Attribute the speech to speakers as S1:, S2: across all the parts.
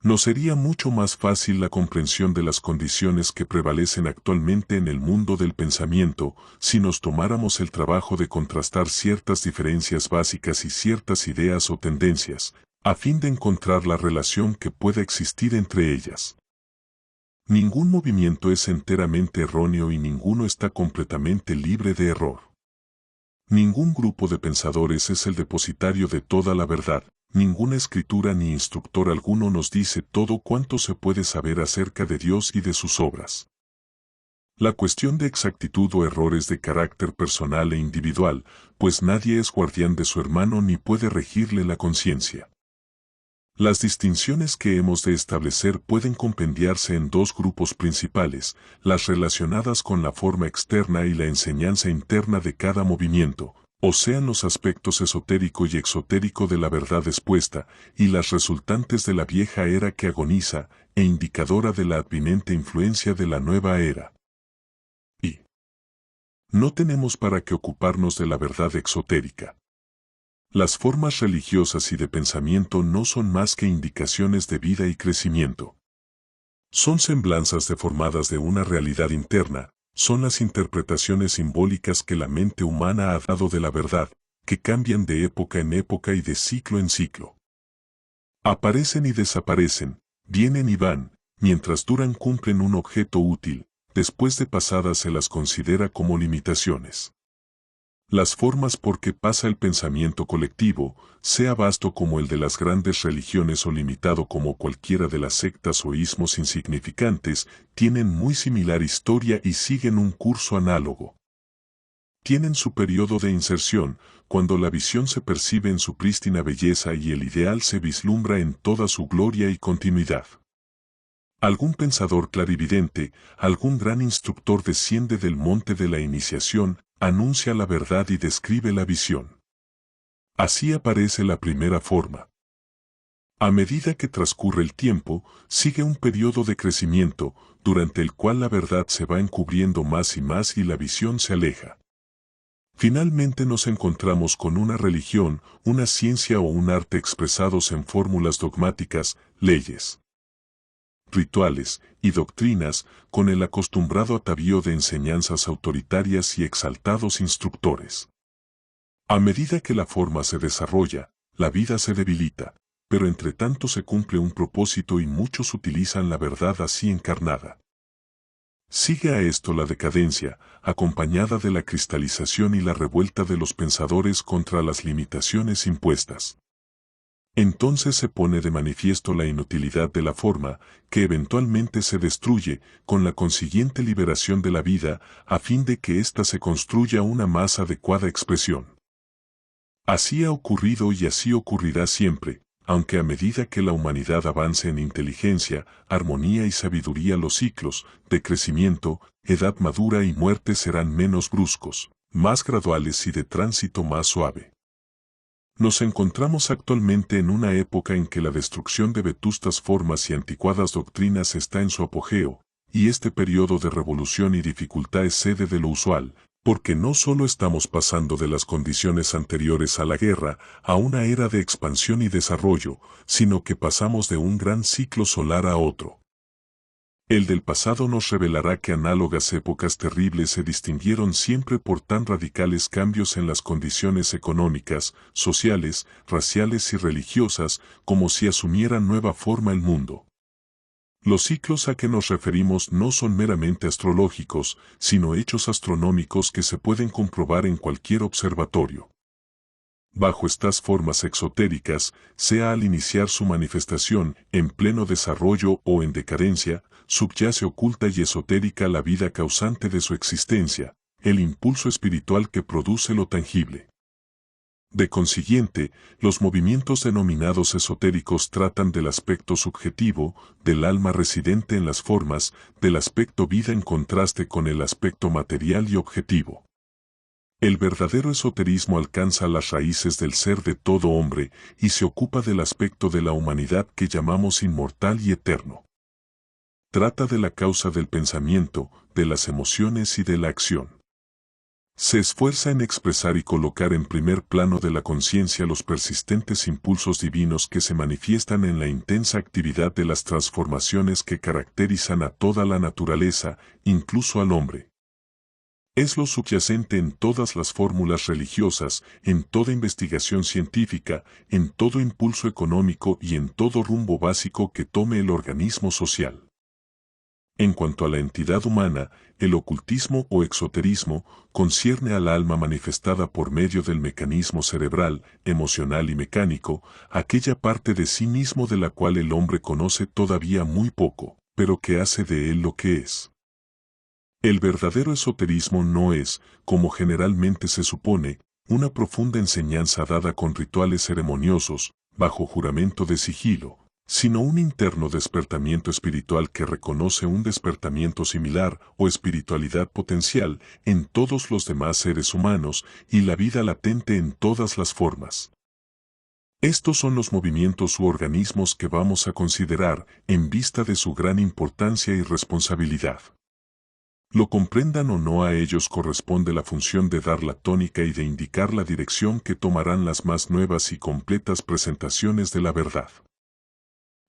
S1: Nos sería mucho más fácil la comprensión de las condiciones que prevalecen actualmente en el mundo del pensamiento si nos tomáramos el trabajo de contrastar ciertas diferencias básicas y ciertas ideas o tendencias, a fin de encontrar la relación que pueda existir entre ellas. Ningún movimiento es enteramente erróneo y ninguno está completamente libre de error. Ningún grupo de pensadores es el depositario de toda la verdad. Ninguna escritura ni instructor alguno nos dice todo cuanto se puede saber acerca de Dios y de sus obras. La cuestión de exactitud o errores de carácter personal e individual, pues nadie es guardián de su hermano ni puede regirle la conciencia. Las distinciones que hemos de establecer pueden compendiarse en dos grupos principales, las relacionadas con la forma externa y la enseñanza interna de cada movimiento, o sean los aspectos esotérico y exotérico de la verdad expuesta, y las resultantes de la vieja era que agoniza, e indicadora de la advinente influencia de la nueva era. Y no tenemos para qué ocuparnos de la verdad exotérica. Las formas religiosas y de pensamiento no son más que indicaciones de vida y crecimiento. Son semblanzas deformadas de una realidad interna, son las interpretaciones simbólicas que la mente humana ha dado de la verdad, que cambian de época en época y de ciclo en ciclo. Aparecen y desaparecen, vienen y van, mientras duran cumplen un objeto útil, después de pasadas se las considera como limitaciones. Las formas por que pasa el pensamiento colectivo, sea vasto como el de las grandes religiones o limitado como cualquiera de las sectas o ismos insignificantes, tienen muy similar historia y siguen un curso análogo. Tienen su periodo de inserción, cuando la visión se percibe en su prístina belleza y el ideal se vislumbra en toda su gloria y continuidad. Algún pensador clarividente, algún gran instructor desciende del monte de la iniciación, anuncia la verdad y describe la visión. Así aparece la primera forma. A medida que transcurre el tiempo, sigue un periodo de crecimiento, durante el cual la verdad se va encubriendo más y más y la visión se aleja. Finalmente nos encontramos con una religión, una ciencia o un arte expresados en fórmulas dogmáticas, leyes, rituales y doctrinas, con el acostumbrado atavío de enseñanzas autoritarias y exaltados instructores. A medida que la forma se desarrolla, la vida se debilita, pero entre tanto se cumple un propósito y muchos utilizan la verdad así encarnada. Sigue a esto la decadencia, acompañada de la cristalización y la revuelta de los pensadores contra las limitaciones impuestas. Entonces se pone de manifiesto la inutilidad de la forma, que eventualmente se destruye, con la consiguiente liberación de la vida, a fin de que ésta se construya una más adecuada expresión. Así ha ocurrido y así ocurrirá siempre, aunque a medida que la humanidad avance en inteligencia, armonía y sabiduría los ciclos, de crecimiento, edad madura y muerte serán menos bruscos, más graduales y de tránsito más suave. Nos encontramos actualmente en una época en que la destrucción de vetustas formas y anticuadas doctrinas está en su apogeo, y este periodo de revolución y dificultad excede de lo usual, porque no solo estamos pasando de las condiciones anteriores a la guerra a una era de expansión y desarrollo, sino que pasamos de un gran ciclo solar a otro. El del pasado nos revelará que análogas épocas terribles se distinguieron siempre por tan radicales cambios en las condiciones económicas, sociales, raciales y religiosas, como si asumiera nueva forma el mundo. Los ciclos a que nos referimos no son meramente astrológicos, sino hechos astronómicos que se pueden comprobar en cualquier observatorio. Bajo estas formas exotéricas, sea al iniciar su manifestación, en pleno desarrollo o en decadencia, subyace oculta y esotérica la vida causante de su existencia, el impulso espiritual que produce lo tangible. De consiguiente, los movimientos denominados esotéricos tratan del aspecto subjetivo, del alma residente en las formas, del aspecto vida en contraste con el aspecto material y objetivo. El verdadero esoterismo alcanza las raíces del ser de todo hombre y se ocupa del aspecto de la humanidad que llamamos inmortal y eterno. Trata de la causa del pensamiento, de las emociones y de la acción. Se esfuerza en expresar y colocar en primer plano de la conciencia los persistentes impulsos divinos que se manifiestan en la intensa actividad de las transformaciones que caracterizan a toda la naturaleza, incluso al hombre. Es lo subyacente en todas las fórmulas religiosas, en toda investigación científica, en todo impulso económico y en todo rumbo básico que tome el organismo social. En cuanto a la entidad humana, el ocultismo o exoterismo concierne al alma manifestada por medio del mecanismo cerebral, emocional y mecánico, aquella parte de sí mismo de la cual el hombre conoce todavía muy poco, pero que hace de él lo que es. El verdadero esoterismo no es, como generalmente se supone, una profunda enseñanza dada con rituales ceremoniosos, bajo juramento de sigilo, sino un interno despertamiento espiritual que reconoce un despertamiento similar o espiritualidad potencial en todos los demás seres humanos y la vida latente en todas las formas. Estos son los movimientos u organismos que vamos a considerar en vista de su gran importancia y responsabilidad. Lo comprendan o no, a ellos corresponde la función de dar la tónica y de indicar la dirección que tomarán las más nuevas y completas presentaciones de la verdad.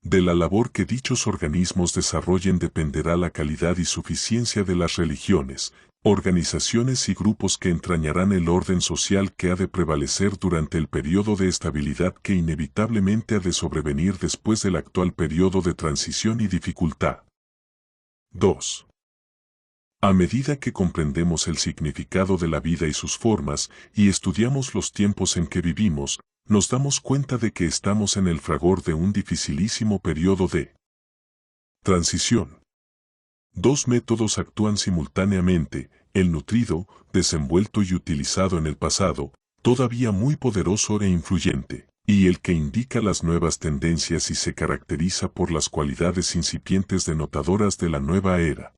S1: De la labor que dichos organismos desarrollen dependerá la calidad y suficiencia de las religiones, organizaciones y grupos que entrañarán el orden social que ha de prevalecer durante el periodo de estabilidad que inevitablemente ha de sobrevenir después del actual periodo de transición y dificultad. 2. A medida que comprendemos el significado de la vida y sus formas, y estudiamos los tiempos en que vivimos, nos damos cuenta de que estamos en el fragor de un dificilísimo periodo de transición. Dos métodos actúan simultáneamente, el nutrido, desenvuelto y utilizado en el pasado, todavía muy poderoso e influyente, y el que indica las nuevas tendencias y se caracteriza por las cualidades incipientes denotadoras de la nueva era.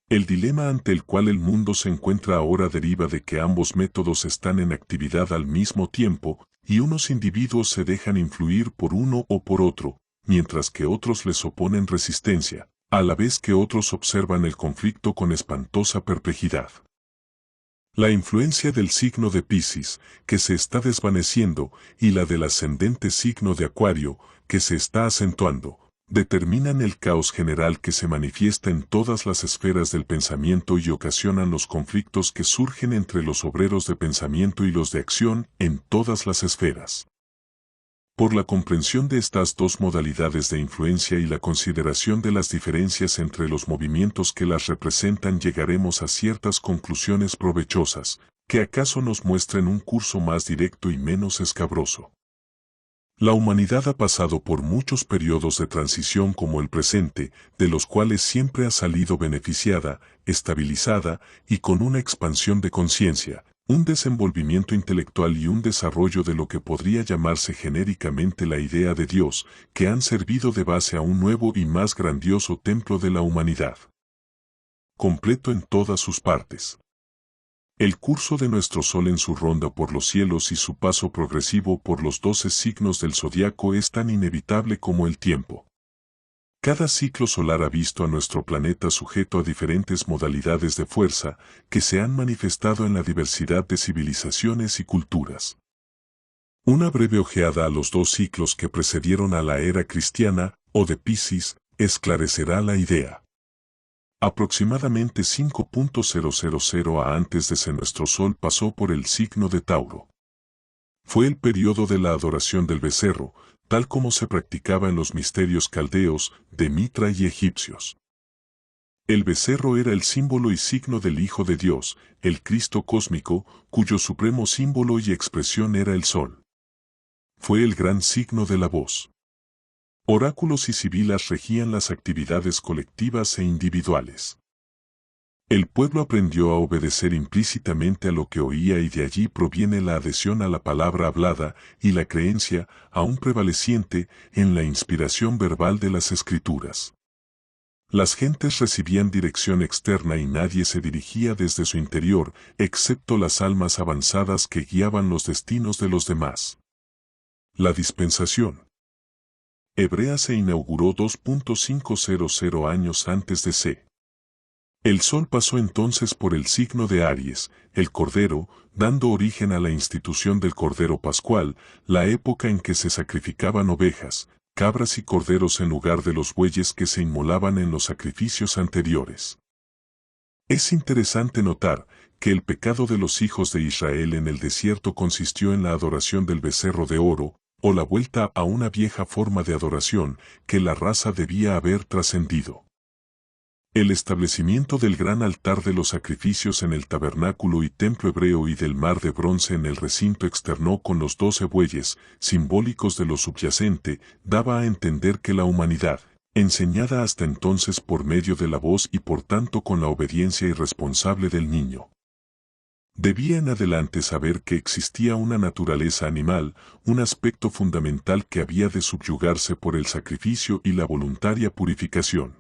S1: El dilema ante el cual el mundo se encuentra ahora deriva de que ambos métodos están en actividad al mismo tiempo, y unos individuos se dejan influir por uno o por otro, mientras que otros les oponen resistencia, a la vez que otros observan el conflicto con espantosa perplejidad. La influencia del signo de Piscis, que se está desvaneciendo, y la del ascendente signo de Acuario, que se está acentuando, determinan el caos general que se manifiesta en todas las esferas del pensamiento y ocasionan los conflictos que surgen entre los obreros de pensamiento y los de acción en todas las esferas. Por la comprensión de estas dos modalidades de influencia y la consideración de las diferencias entre los movimientos que las representan, llegaremos a ciertas conclusiones provechosas, que acaso nos muestren un curso más directo y menos escabroso. La humanidad ha pasado por muchos periodos de transición como el presente, de los cuales siempre ha salido beneficiada, estabilizada y con una expansión de conciencia, un desenvolvimiento intelectual y un desarrollo de lo que podría llamarse genéricamente la idea de Dios, que han servido de base a un nuevo y más grandioso templo de la humanidad, completo en todas sus partes. El curso de nuestro Sol en su ronda por los cielos y su paso progresivo por los 12 signos del zodiaco es tan inevitable como el tiempo. Cada ciclo solar ha visto a nuestro planeta sujeto a diferentes modalidades de fuerza que se han manifestado en la diversidad de civilizaciones y culturas. Una breve ojeada a los dos ciclos que precedieron a la era cristiana, o de Piscis, esclarecerá la idea. Aproximadamente 5.000 a antes de nuestro Sol pasó por el signo de Tauro. Fue el periodo de la adoración del becerro, tal como se practicaba en los misterios caldeos, de Mitra y egipcios. El becerro era el símbolo y signo del Hijo de Dios, el Cristo cósmico, cuyo supremo símbolo y expresión era el Sol. Fue el gran signo de la voz. Oráculos y sibilas regían las actividades colectivas e individuales. El pueblo aprendió a obedecer implícitamente a lo que oía y de allí proviene la adhesión a la palabra hablada y la creencia, aún prevaleciente, en la inspiración verbal de las Escrituras. Las gentes recibían dirección externa y nadie se dirigía desde su interior, excepto las almas avanzadas que guiaban los destinos de los demás. La dispensación hebrea se inauguró 2.500 años antes de C. El sol pasó entonces por el signo de Aries, el Cordero, dando origen a la institución del Cordero Pascual, la época en que se sacrificaban ovejas, cabras y corderos en lugar de los bueyes que se inmolaban en los sacrificios anteriores. Es interesante notar que el pecado de los hijos de Israel en el desierto consistió en la adoración del becerro de oro, o la vuelta a una vieja forma de adoración que la raza debía haber trascendido. El establecimiento del gran altar de los sacrificios en el tabernáculo y templo hebreo y del mar de bronce en el recinto externo con los 12 bueyes, simbólicos de lo subyacente, daba a entender que la humanidad, enseñada hasta entonces por medio de la voz y por tanto con la obediencia irresponsable del niño, debía en adelante saber que existía una naturaleza animal, un aspecto fundamental que había de subyugarse por el sacrificio y la voluntaria purificación.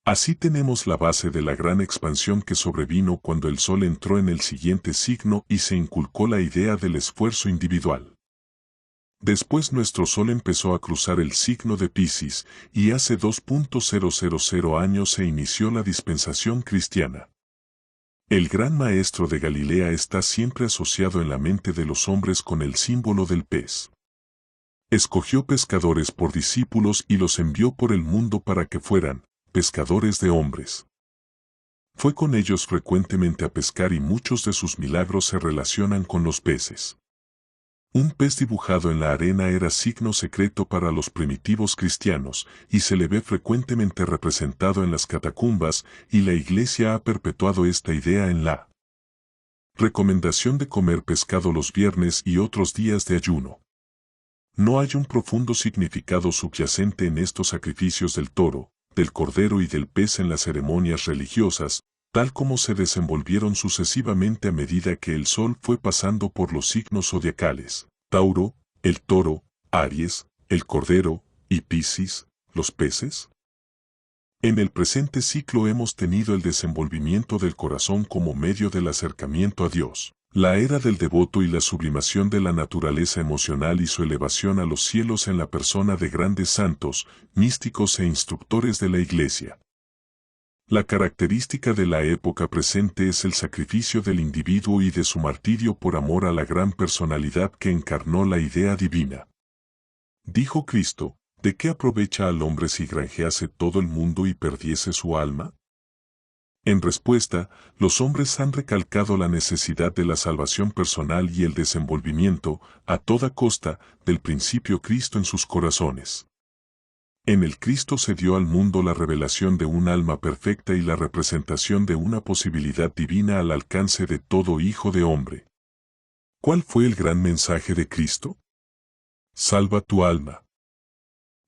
S1: Así tenemos la base de la gran expansión que sobrevino cuando el sol entró en el siguiente signo y se inculcó la idea del esfuerzo individual. Después nuestro sol empezó a cruzar el signo de Piscis y hace 2.000 años se inició la dispensación cristiana. El gran maestro de Galilea está siempre asociado en la mente de los hombres con el símbolo del pez. Escogió pescadores por discípulos y los envió por el mundo para que fueran pescadores de hombres. Fue con ellos frecuentemente a pescar y muchos de sus milagros se relacionan con los peces. Un pez dibujado en la arena era signo secreto para los primitivos cristianos y se le ve frecuentemente representado en las catacumbas y la Iglesia ha perpetuado esta idea en la recomendación de comer pescado los viernes y otros días de ayuno. No hay un profundo significado subyacente en estos sacrificios del toro, del cordero y del pez en las ceremonias religiosas, tal como se desenvolvieron sucesivamente a medida que el sol fue pasando por los signos zodiacales, Tauro, el toro, Aries, el cordero, y Piscis, los peces. En el presente ciclo hemos tenido el desenvolvimiento del corazón como medio del acercamiento a Dios, la era del devoto y la sublimación de la naturaleza emocional y su elevación a los cielos en la persona de grandes santos, místicos e instructores de la Iglesia. La característica de la época presente es el sacrificio del individuo y de su martirio por amor a la gran personalidad que encarnó la idea divina. Dijo Cristo, ¿de qué aprovecha al hombre si granjease todo el mundo y perdiese su alma? En respuesta, los hombres han recalcado la necesidad de la salvación personal y el desenvolvimiento, a toda costa, del principio Cristo en sus corazones. En el Cristo se dio al mundo la revelación de un alma perfecta y la representación de una posibilidad divina al alcance de todo hijo de hombre. ¿Cuál fue el gran mensaje de Cristo? Salva tu alma.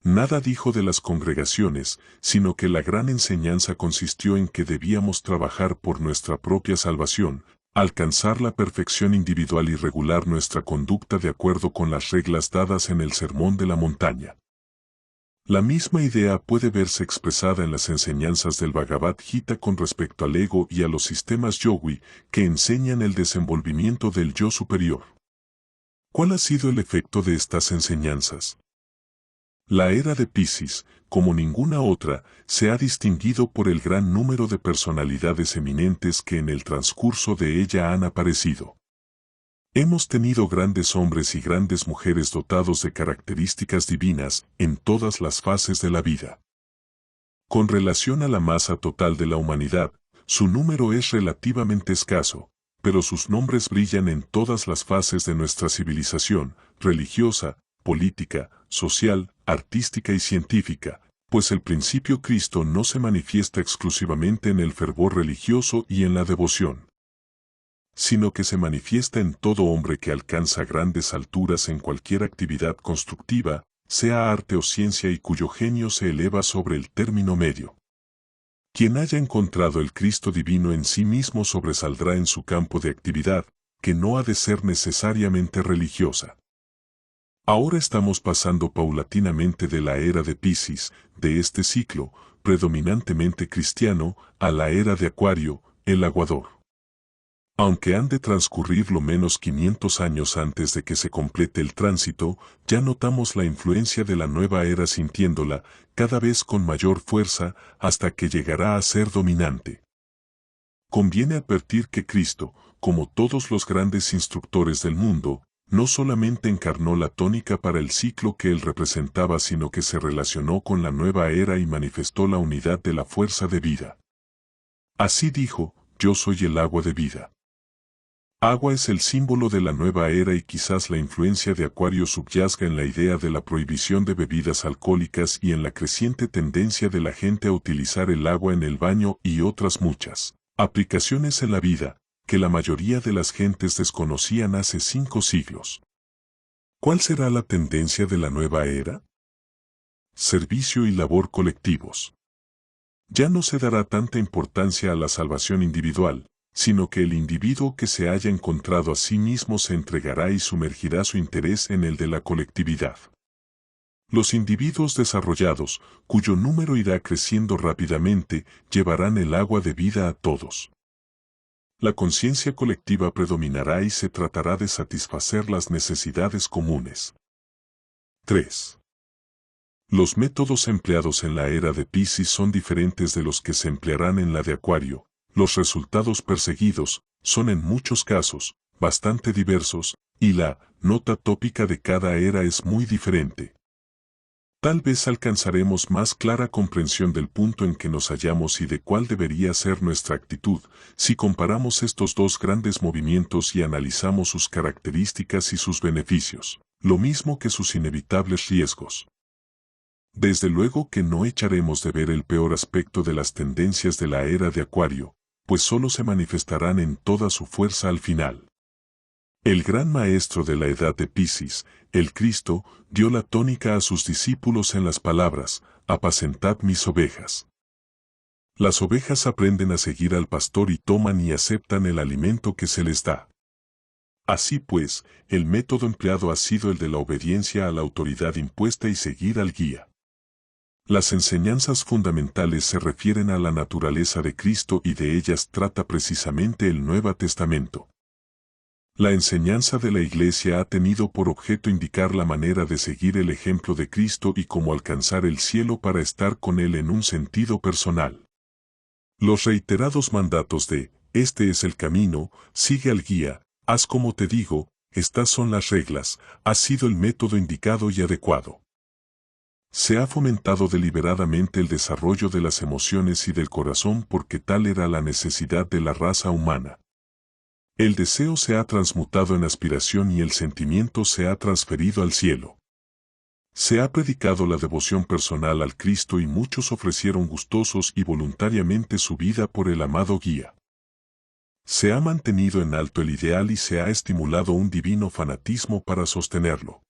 S1: Nada dijo de las congregaciones, sino que la gran enseñanza consistió en que debíamos trabajar por nuestra propia salvación, alcanzar la perfección individual y regular nuestra conducta de acuerdo con las reglas dadas en el Sermón de la Montaña. La misma idea puede verse expresada en las enseñanzas del Bhagavad Gita con respecto al ego y a los sistemas yogi que enseñan el desenvolvimiento del yo superior. ¿Cuál ha sido el efecto de estas enseñanzas? La era de Piscis, como ninguna otra, se ha distinguido por el gran número de personalidades eminentes que en el transcurso de ella han aparecido. Hemos tenido grandes hombres y grandes mujeres dotados de características divinas en todas las fases de la vida. Con relación a la masa total de la humanidad, su número es relativamente escaso, pero sus nombres brillan en todas las fases de nuestra civilización, religiosa, política, social, artística y científica, pues el principio Cristo no se manifiesta exclusivamente en el fervor religioso y en la devoción, sino que se manifiesta en todo hombre que alcanza grandes alturas en cualquier actividad constructiva, sea arte o ciencia y cuyo genio se eleva sobre el término medio. Quien haya encontrado el Cristo divino en sí mismo sobresaldrá en su campo de actividad, que no ha de ser necesariamente religiosa. Ahora estamos pasando paulatinamente de la era de Piscis, de este ciclo, predominantemente cristiano, a la era de Acuario, el aguador. Aunque han de transcurrir lo menos 500 años antes de que se complete el tránsito, ya notamos la influencia de la nueva era sintiéndola, cada vez con mayor fuerza, hasta que llegará a ser dominante. Conviene advertir que Cristo, como todos los grandes instructores del mundo, no solamente encarnó la tónica para el ciclo que él representaba, sino que se relacionó con la nueva era y manifestó la unidad de la fuerza de vida. Así dijo: yo soy el agua de vida. Agua es el símbolo de la nueva era y quizás la influencia de Acuario subyacga en la idea de la prohibición de bebidas alcohólicas y en la creciente tendencia de la gente a utilizar el agua en el baño y otras muchas aplicaciones en la vida, que la mayoría de las gentes desconocían hace 5 siglos. ¿Cuál será la tendencia de la nueva era? Servicio y labor colectivos. Ya no se dará tanta importancia a la salvación individual, sino que el individuo que se haya encontrado a sí mismo se entregará y sumergirá su interés en el de la colectividad. Los individuos desarrollados, cuyo número irá creciendo rápidamente, llevarán el agua de vida a todos. La conciencia colectiva predominará y se tratará de satisfacer las necesidades comunes. 3. Los métodos empleados en la era de Piscis son diferentes de los que se emplearán en la de Acuario. Los resultados perseguidos son en muchos casos bastante diversos, y la nota tópica de cada era es muy diferente. Tal vez alcanzaremos más clara comprensión del punto en que nos hallamos y de cuál debería ser nuestra actitud, si comparamos estos dos grandes movimientos y analizamos sus características y sus beneficios, lo mismo que sus inevitables riesgos. Desde luego que no echaremos de ver el peor aspecto de las tendencias de la era de Acuario, pues solo se manifestarán en toda su fuerza al final. El gran maestro de la edad de Piscis, el Cristo, dio la tónica a sus discípulos en las palabras: apacentad mis ovejas. Las ovejas aprenden a seguir al pastor y toman y aceptan el alimento que se les da. Así pues, el método empleado ha sido el de la obediencia a la autoridad impuesta y seguir al guía. Las enseñanzas fundamentales se refieren a la naturaleza de Cristo y de ellas trata precisamente el Nuevo Testamento. La enseñanza de la Iglesia ha tenido por objeto indicar la manera de seguir el ejemplo de Cristo y cómo alcanzar el cielo para estar con Él en un sentido personal. Los reiterados mandatos de «Este es el camino, sigue al guía, haz como te digo, estas son las reglas», ha sido el método indicado y adecuado. Se ha fomentado deliberadamente el desarrollo de las emociones y del corazón porque tal era la necesidad de la raza humana. El deseo se ha transmutado en aspiración y el sentimiento se ha transferido al cielo. Se ha predicado la devoción personal al Cristo y muchos ofrecieron gustosos y voluntariamente su vida por el amado guía. Se ha mantenido en alto el ideal y se ha estimulado un divino fanatismo para sostenerlo.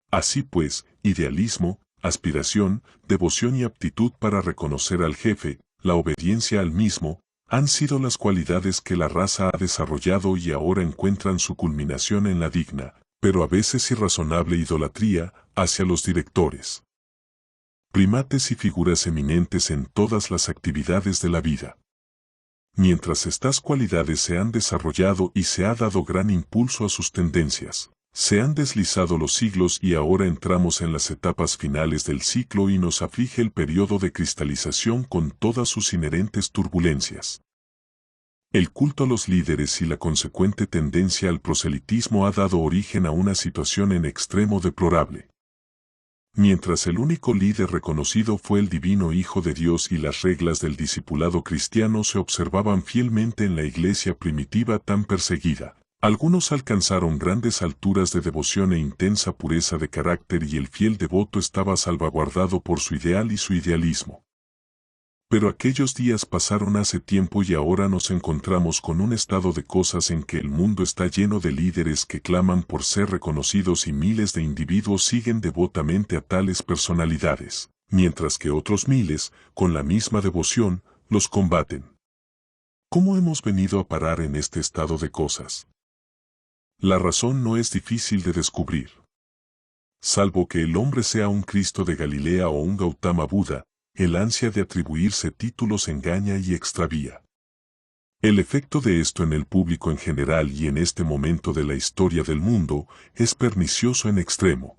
S1: Así pues, idealismo, aspiración, devoción y aptitud para reconocer al jefe, la obediencia al mismo, han sido las cualidades que la raza ha desarrollado y ahora encuentran su culminación en la digna, pero a veces irrazonable idolatría, hacia los directores. Primates y figuras eminentes en todas las actividades de la vida. Mientras estas cualidades se han desarrollado y se ha dado gran impulso a sus tendencias, se han deslizado los siglos y ahora entramos en las etapas finales del ciclo y nos aflige el periodo de cristalización con todas sus inherentes turbulencias. El culto a los líderes y la consecuente tendencia al proselitismo ha dado origen a una situación en extremo deplorable. Mientras el único líder reconocido fue el divino Hijo de Dios y las reglas del discipulado cristiano se observaban fielmente en la iglesia primitiva tan perseguida, algunos alcanzaron grandes alturas de devoción e intensa pureza de carácter y el fiel devoto estaba salvaguardado por su ideal y su idealismo. Pero aquellos días pasaron hace tiempo y ahora nos encontramos con un estado de cosas en que el mundo está lleno de líderes que claman por ser reconocidos y miles de individuos siguen devotamente a tales personalidades, mientras que otros miles, con la misma devoción, los combaten. ¿Cómo hemos venido a parar en este estado de cosas? La razón no es difícil de descubrir. Salvo que el hombre sea un Cristo de Galilea o un Gautama Buda, el ansia de atribuirse títulos engaña y extravía. El efecto de esto en el público en general y en este momento de la historia del mundo es pernicioso en extremo.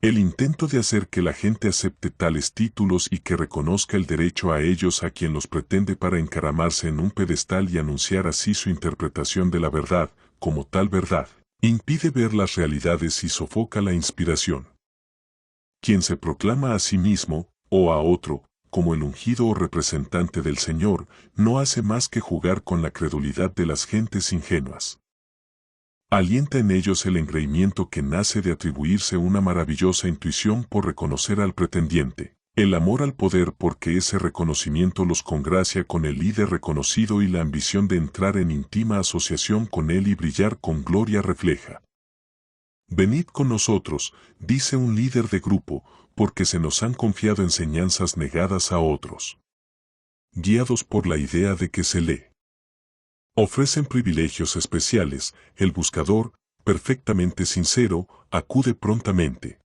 S1: El intento de hacer que la gente acepte tales títulos y que reconozca el derecho a ellos a quien los pretende para encaramarse en un pedestal y anunciar así su interpretación de la verdad, como tal verdad, impide ver las realidades y sofoca la inspiración. Quien se proclama a sí mismo, o a otro, como el ungido o representante del Señor, no hace más que jugar con la credulidad de las gentes ingenuas. Alienta en ellos el engreimiento que nace de atribuirse una maravillosa intuición por reconocer al pretendiente, el amor al poder porque ese reconocimiento los congracia con el líder reconocido y la ambición de entrar en íntima asociación con él y brillar con gloria refleja. Venid con nosotros, dice un líder de grupo, porque se nos han confiado enseñanzas negadas a otros. Guiados por la idea de que se lee. Ofrecen privilegios especiales, el buscador, perfectamente sincero, acude prontamente.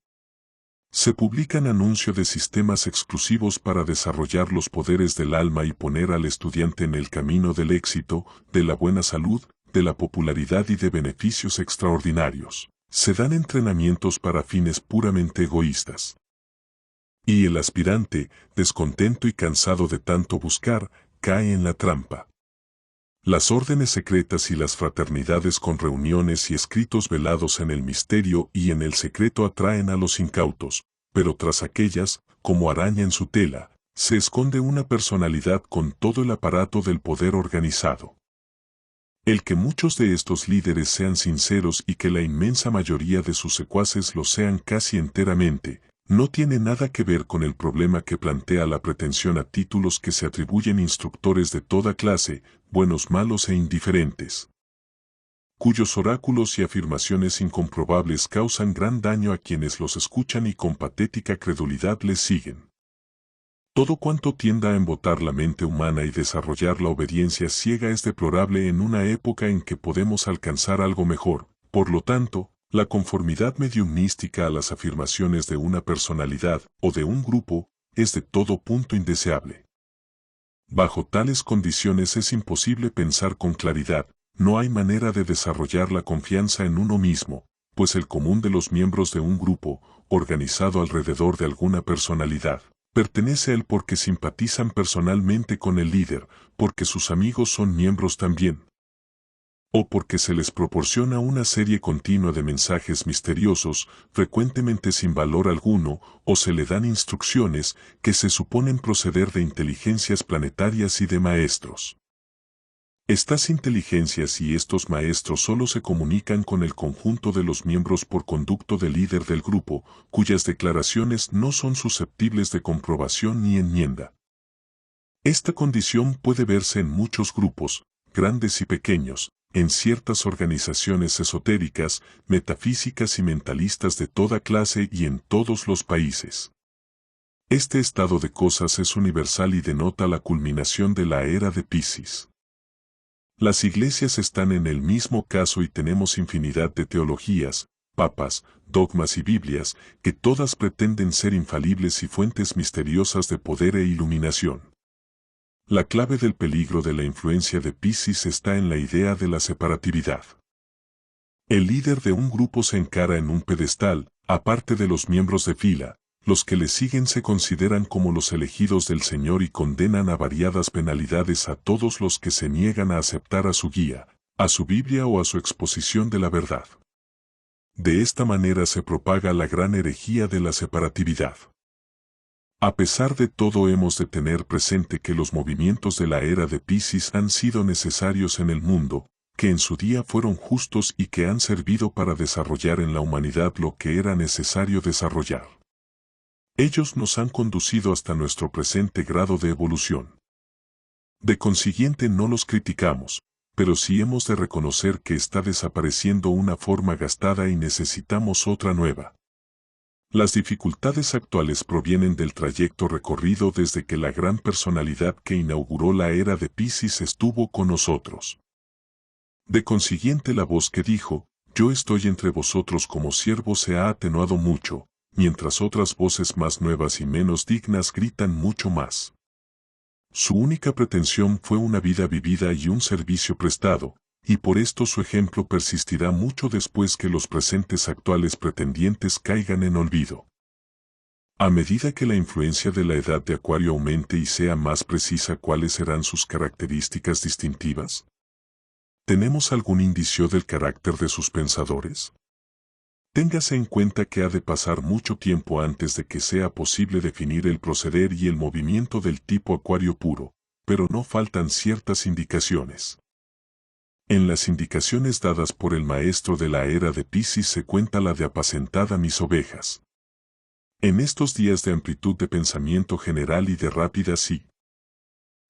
S1: Se publican anuncios de sistemas exclusivos para desarrollar los poderes del alma y poner al estudiante en el camino del éxito, de la buena salud, de la popularidad y de beneficios extraordinarios. Se dan entrenamientos para fines puramente egoístas. Y el aspirante, descontento y cansado de tanto buscar, cae en la trampa. Las órdenes secretas y las fraternidades con reuniones y escritos velados en el misterio y en el secreto atraen a los incautos, pero tras aquellas, como araña en su tela, se esconde una personalidad con todo el aparato del poder organizado. El que muchos de estos líderes sean sinceros y que la inmensa mayoría de sus secuaces lo sean casi enteramente, no tiene nada que ver con el problema que plantea la pretensión a títulos que se atribuyen instructores de toda clase, buenos, malos e indiferentes, cuyos oráculos y afirmaciones incomprobables causan gran daño a quienes los escuchan y con patética credulidad les siguen. Todo cuanto tienda a embotar la mente humana y desarrollar la obediencia ciega es deplorable en una época en que podemos alcanzar algo mejor. Por lo tanto, la conformidad mediumística a las afirmaciones de una personalidad o de un grupo es de todo punto indeseable. Bajo tales condiciones es imposible pensar con claridad, no hay manera de desarrollar la confianza en uno mismo, pues el común de los miembros de un grupo, organizado alrededor de alguna personalidad, pertenece a él porque simpatizan personalmente con el líder, porque sus amigos son miembros también, o porque se les proporciona una serie continua de mensajes misteriosos, frecuentemente sin valor alguno, o se le dan instrucciones que se suponen proceder de inteligencias planetarias y de maestros. Estas inteligencias y estos maestros solo se comunican con el conjunto de los miembros por conducto del líder del grupo, cuyas declaraciones no son susceptibles de comprobación ni enmienda. Esta condición puede verse en muchos grupos, grandes y pequeños, en ciertas organizaciones esotéricas, metafísicas y mentalistas de toda clase y en todos los países. Este estado de cosas es universal y denota la culminación de la era de Piscis. Las iglesias están en el mismo caso y tenemos infinidad de teologías, papas, dogmas y Biblias, que todas pretenden ser infalibles y fuentes misteriosas de poder e iluminación. La clave del peligro de la influencia de Piscis está en la idea de la separatividad. El líder de un grupo se encara en un pedestal, aparte de los miembros de fila, los que le siguen se consideran como los elegidos del Señor y condenan a variadas penalidades a todos los que se niegan a aceptar a su guía, a su Biblia o a su exposición de la verdad. De esta manera se propaga la gran herejía de la separatividad. A pesar de todo hemos de tener presente que los movimientos de la era de Piscis han sido necesarios en el mundo, que en su día fueron justos y que han servido para desarrollar en la humanidad lo que era necesario desarrollar. Ellos nos han conducido hasta nuestro presente grado de evolución. De consiguiente no los criticamos, pero sí hemos de reconocer que está desapareciendo una forma gastada y necesitamos otra nueva. Las dificultades actuales provienen del trayecto recorrido desde que la gran personalidad que inauguró la era de Piscis estuvo con nosotros. De consiguiente la voz que dijo, «Yo estoy entre vosotros como siervo» se ha atenuado mucho, mientras otras voces más nuevas y menos dignas gritan mucho más. Su única pretensión fue una vida vivida y un servicio prestado, y por esto su ejemplo persistirá mucho después que los presentes actuales pretendientes caigan en olvido. A medida que la influencia de la edad de Acuario aumente y sea más precisa, ¿cuáles serán sus características distintivas? ¿Tenemos algún indicio del carácter de sus pensadores? Téngase en cuenta que ha de pasar mucho tiempo antes de que sea posible definir el proceder y el movimiento del tipo Acuario puro, pero no faltan ciertas indicaciones. En las indicaciones dadas por el maestro de la era de Piscis se cuenta la de apacentada mis ovejas. En estos días de amplitud de pensamiento general y de rápidas y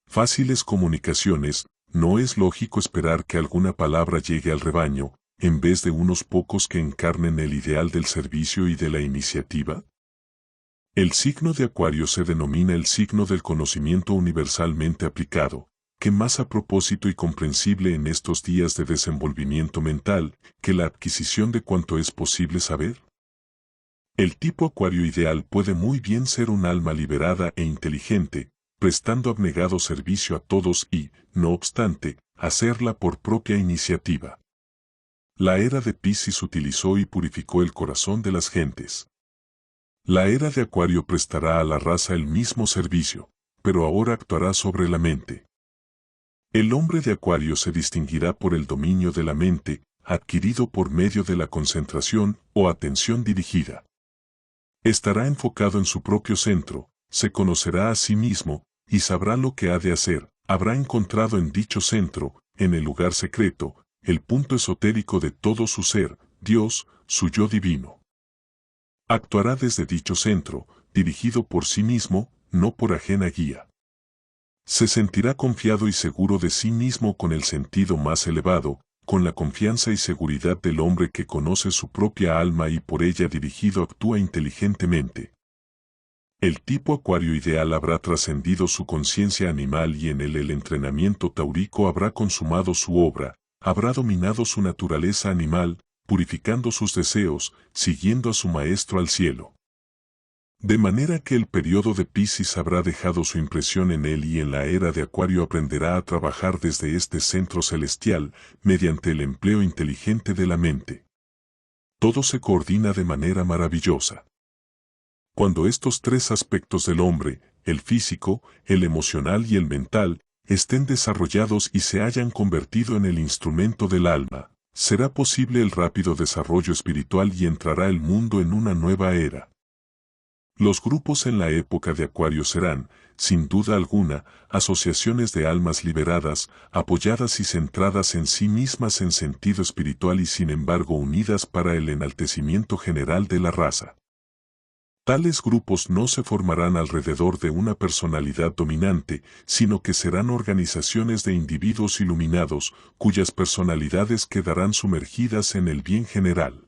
S1: fáciles comunicaciones, no es lógico esperar que alguna palabra llegue al rebaño, en vez de unos pocos que encarnen el ideal del servicio y de la iniciativa. El signo de Acuario se denomina el signo del conocimiento universalmente aplicado, que más a propósito y comprensible en estos días de desenvolvimiento mental, que la adquisición de cuanto es posible saber. El tipo Acuario ideal puede muy bien ser un alma liberada e inteligente, prestando abnegado servicio a todos y, no obstante, hacerla por propia iniciativa. La era de Piscis utilizó y purificó el corazón de las gentes. La era de Acuario prestará a la raza el mismo servicio, pero ahora actuará sobre la mente. El hombre de Acuario se distinguirá por el dominio de la mente, adquirido por medio de la concentración o atención dirigida. Estará enfocado en su propio centro, se conocerá a sí mismo, y sabrá lo que ha de hacer. Habrá encontrado en dicho centro, en el lugar secreto, el punto esotérico de todo su ser, Dios, su yo divino. Actuará desde dicho centro, dirigido por sí mismo, no por ajena guía. Se sentirá confiado y seguro de sí mismo con el sentido más elevado, con la confianza y seguridad del hombre que conoce su propia alma y por ella dirigido actúa inteligentemente. El tipo Acuario ideal habrá trascendido su conciencia animal y en él el entrenamiento taurico habrá consumado su obra, habrá dominado su naturaleza animal, purificando sus deseos, siguiendo a su maestro al cielo. De manera que el periodo de Piscis habrá dejado su impresión en él y en la era de Acuario aprenderá a trabajar desde este centro celestial, mediante el empleo inteligente de la mente. Todo se coordina de manera maravillosa. Cuando estos tres aspectos del hombre, el físico, el emocional y el mental, estén desarrollados y se hayan convertido en el instrumento del alma, será posible el rápido desarrollo espiritual y entrará el mundo en una nueva era. Los grupos en la época de Acuario serán, sin duda alguna, asociaciones de almas liberadas, apoyadas y centradas en sí mismas en sentido espiritual y sin embargo unidas para el enaltecimiento general de la raza. Tales grupos no se formarán alrededor de una personalidad dominante, sino que serán organizaciones de individuos iluminados, cuyas personalidades quedarán sumergidas en el bien general.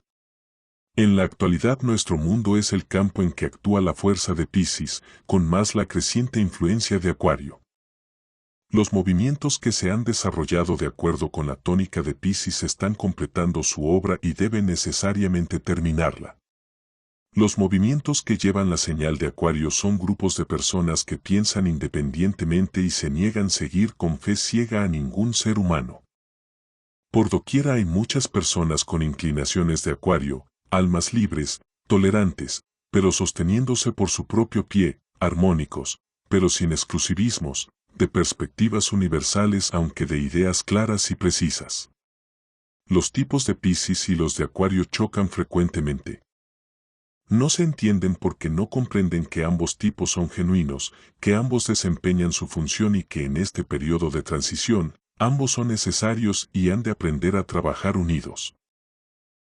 S1: En la actualidad nuestro mundo es el campo en que actúa la fuerza de Piscis, con más la creciente influencia de Acuario. Los movimientos que se han desarrollado de acuerdo con la tónica de Piscis están completando su obra y deben necesariamente terminarla. Los movimientos que llevan la señal de Acuario son grupos de personas que piensan independientemente y se niegan a seguir con fe ciega a ningún ser humano. Por doquiera hay muchas personas con inclinaciones de Acuario, almas libres, tolerantes, pero sosteniéndose por su propio pie, armónicos, pero sin exclusivismos, de perspectivas universales aunque de ideas claras y precisas. Los tipos de Piscis y los de Acuario chocan frecuentemente. No se entienden porque no comprenden que ambos tipos son genuinos, que ambos desempeñan su función y que en este periodo de transición, ambos son necesarios y han de aprender a trabajar unidos.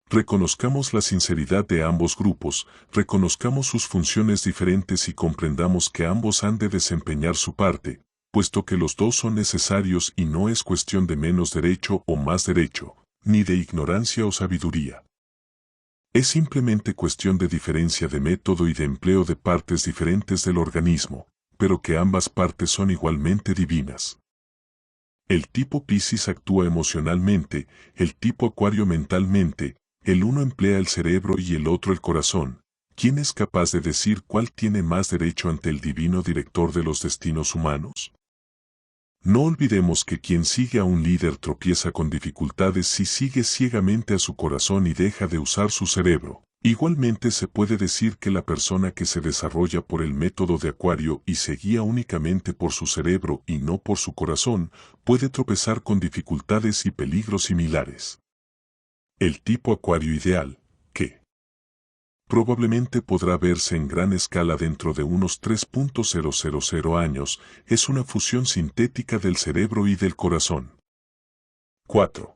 S1: Reconozcamos la sinceridad de ambos grupos, reconozcamos sus funciones diferentes y comprendamos que ambos han de desempeñar su parte, puesto que los dos son necesarios y no es cuestión de menos derecho o más derecho, ni de ignorancia o sabiduría. Es simplemente cuestión de diferencia de método y de empleo de partes diferentes del organismo, pero que ambas partes son igualmente divinas. El tipo Piscis actúa emocionalmente, el tipo Acuario mentalmente, el uno emplea el cerebro y el otro el corazón. ¿Quién es capaz de decir cuál tiene más derecho ante el divino director de los destinos humanos? No olvidemos que quien sigue a un líder tropieza con dificultades si sigue ciegamente a su corazón y deja de usar su cerebro. Igualmente se puede decir que la persona que se desarrolla por el método de Acuario y se guía únicamente por su cerebro y no por su corazón, puede tropezar con dificultades y peligros similares. El tipo Acuario ideal, que probablemente podrá verse en gran escala dentro de unos 3.000 años, es una fusión sintética del cerebro y del corazón. 4.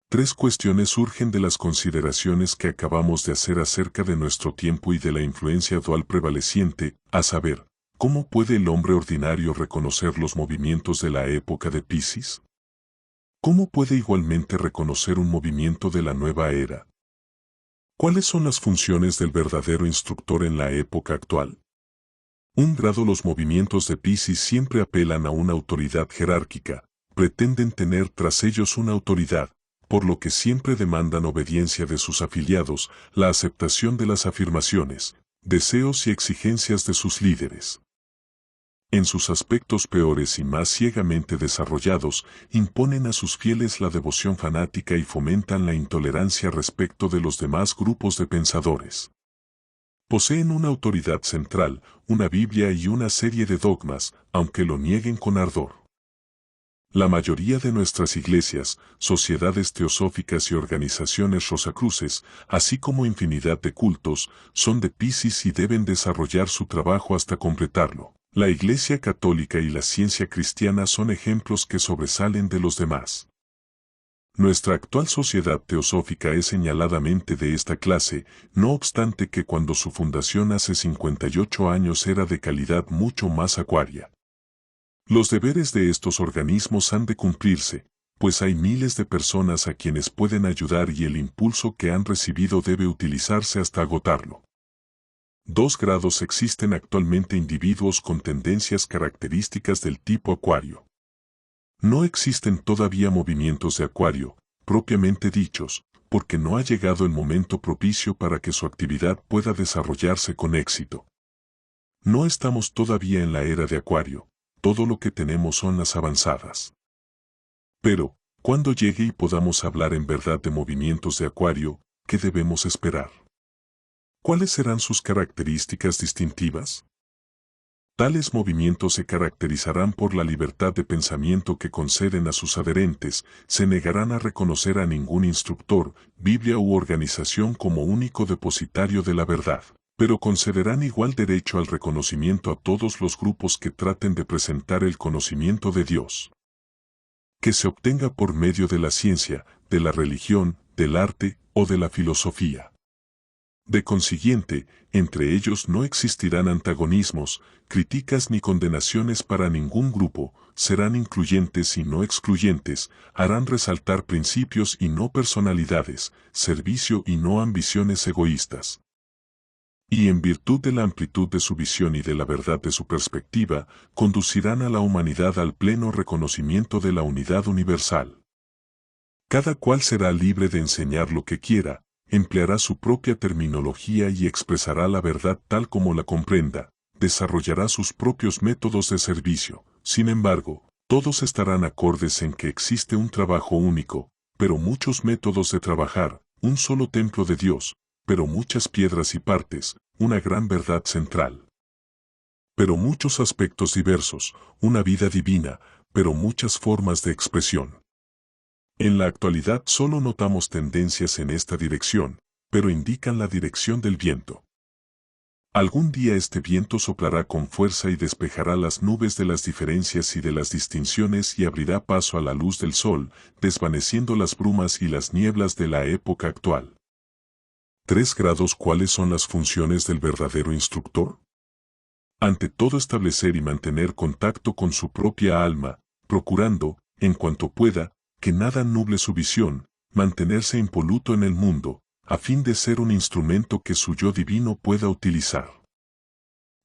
S1: Tres cuestiones surgen de las consideraciones que acabamos de hacer acerca de nuestro tiempo y de la influencia dual prevaleciente, a saber, ¿cómo puede el hombre ordinario reconocer los movimientos de la época de Piscis? ¿Cómo puede igualmente reconocer un movimiento de la nueva era? ¿Cuáles son las funciones del verdadero instructor en la época actual? Los movimientos de Piscis siempre apelan a una autoridad jerárquica, pretenden tener tras ellos una autoridad, por lo que siempre demandan obediencia de sus afiliados, la aceptación de las afirmaciones, deseos y exigencias de sus líderes. En sus aspectos peores y más ciegamente desarrollados, imponen a sus fieles la devoción fanática y fomentan la intolerancia respecto de los demás grupos de pensadores. Poseen una autoridad central, una Biblia y una serie de dogmas, aunque lo nieguen con ardor. La mayoría de nuestras iglesias, sociedades teosóficas y organizaciones rosacruces, así como infinidad de cultos, son de Piscis y deben desarrollar su trabajo hasta completarlo. La Iglesia Católica y la ciencia cristiana son ejemplos que sobresalen de los demás. Nuestra actual sociedad teosófica es señaladamente de esta clase, no obstante que cuando su fundación hace 58 años era de calidad mucho más acuaria. Los deberes de estos organismos han de cumplirse, pues hay miles de personas a quienes pueden ayudar y el impulso que han recibido debe utilizarse hasta agotarlo. 2 grados existen actualmente individuos con tendencias características del tipo Acuario. No existen todavía movimientos de Acuario, propiamente dichos, porque no ha llegado el momento propicio para que su actividad pueda desarrollarse con éxito. No estamos todavía en la era de Acuario. Todo lo que tenemos son las avanzadas. Pero, cuando llegue y podamos hablar en verdad de movimientos de Acuario, ¿qué debemos esperar? ¿Cuáles serán sus características distintivas? Tales movimientos se caracterizarán por la libertad de pensamiento que conceden a sus adherentes, se negarán a reconocer a ningún instructor, Biblia u organización como único depositario de la verdad, pero concederán igual derecho al reconocimiento a todos los grupos que traten de presentar el conocimiento de Dios, que se obtenga por medio de la ciencia, de la religión, del arte o de la filosofía. De consiguiente, entre ellos no existirán antagonismos, críticas ni condenaciones para ningún grupo, serán incluyentes y no excluyentes, harán resaltar principios y no personalidades, servicio y no ambiciones egoístas. Y en virtud de la amplitud de su visión y de la verdad de su perspectiva, conducirán a la humanidad al pleno reconocimiento de la unidad universal. Cada cual será libre de enseñar lo que quiera, empleará su propia terminología y expresará la verdad tal como la comprenda, desarrollará sus propios métodos de servicio. Sin embargo, todos estarán acordes en que existe un trabajo único, pero muchos métodos de trabajar, un solo templo de Dios, pero muchas piedras y partes, una gran verdad central. Pero muchos aspectos diversos, una vida divina, pero muchas formas de expresión. En la actualidad solo notamos tendencias en esta dirección, pero indican la dirección del viento. Algún día este viento soplará con fuerza y despejará las nubes de las diferencias y de las distinciones y abrirá paso a la luz del sol, desvaneciendo las brumas y las nieblas de la época actual. 3 grados. ¿Cuáles son las funciones del verdadero instructor? Ante todo, establecer y mantener contacto con su propia alma, procurando, en cuanto pueda, que nada nuble su visión, mantenerse impoluto en el mundo, a fin de ser un instrumento que su yo divino pueda utilizar.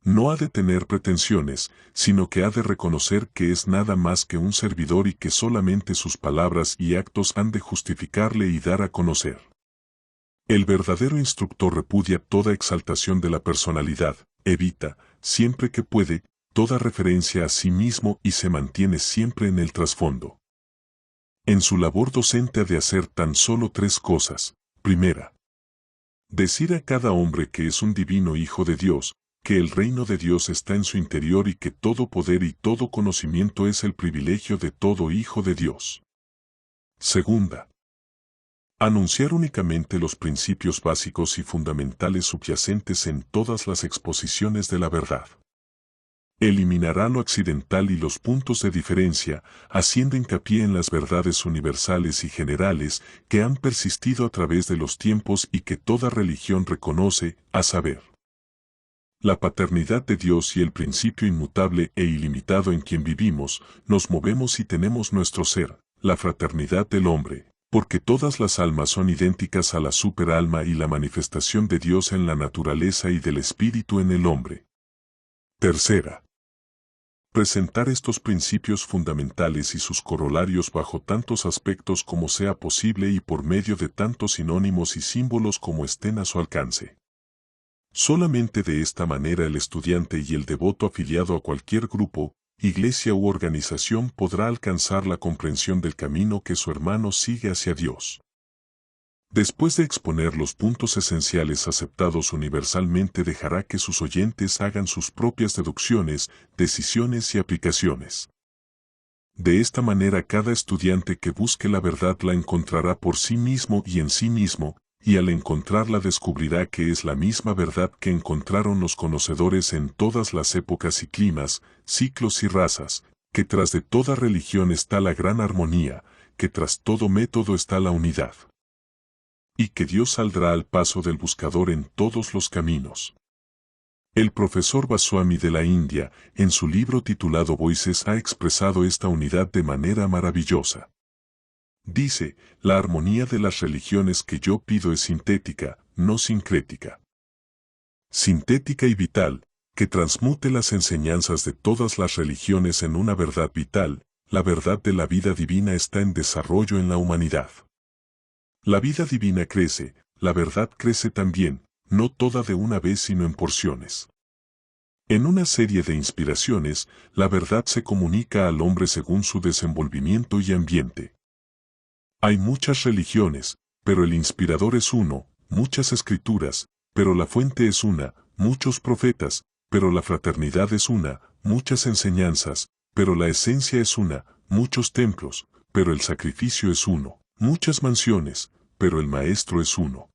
S1: No ha de tener pretensiones, sino que ha de reconocer que es nada más que un servidor y que solamente sus palabras y actos han de justificarle y dar a conocer. El verdadero instructor repudia toda exaltación de la personalidad, evita, siempre que puede, toda referencia a sí mismo y se mantiene siempre en el trasfondo. En su labor docente ha de hacer tan solo 3 cosas. Primera, decir a cada hombre que es un divino hijo de Dios, que el reino de Dios está en su interior y que todo poder y todo conocimiento es el privilegio de todo hijo de Dios. Segunda, anunciar únicamente los principios básicos y fundamentales subyacentes en todas las exposiciones de la verdad. Eliminará lo accidental y los puntos de diferencia, haciendo hincapié en las verdades universales y generales que han persistido a través de los tiempos y que toda religión reconoce, a saber, la paternidad de Dios y el principio inmutable e ilimitado en quien vivimos, nos movemos y tenemos nuestro ser, la fraternidad del hombre, porque todas las almas son idénticas a la superalma y la manifestación de Dios en la naturaleza y del espíritu en el hombre. Tercera, presentar estos principios fundamentales y sus corolarios bajo tantos aspectos como sea posible y por medio de tantos sinónimos y símbolos como estén a su alcance. Solamente de esta manera el estudiante y el devoto afiliado a cualquier grupo, iglesia u organización podrá alcanzar la comprensión del camino que su hermano sigue hacia Dios. Después de exponer los puntos esenciales aceptados universalmente, dejará que sus oyentes hagan sus propias deducciones, decisiones y aplicaciones. De esta manera cada estudiante que busque la verdad la encontrará por sí mismo y en sí mismo, y al encontrarla descubrirá que es la misma verdad que encontraron los conocedores en todas las épocas y climas, ciclos y razas, que tras de toda religión está la gran armonía, que tras todo método está la unidad. Y que Dios saldrá al paso del buscador en todos los caminos. El profesor Baswami de la India, en su libro titulado Voices, ha expresado esta unidad de manera maravillosa. Dice, la armonía de las religiones que yo pido es sintética, no sincrética. Sintética y vital, que transmute las enseñanzas de todas las religiones en una verdad vital, la verdad de la vida divina está en desarrollo en la humanidad. La vida divina crece, la verdad crece también, no toda de una vez sino en porciones. En una serie de inspiraciones, la verdad se comunica al hombre según su desenvolvimiento y ambiente. Hay muchas religiones, pero el inspirador es uno, muchas escrituras, pero la fuente es una, muchos profetas, pero la fraternidad es una, muchas enseñanzas, pero la esencia es una, muchos templos, pero el sacrificio es uno, muchas mansiones, pero el Maestro es uno.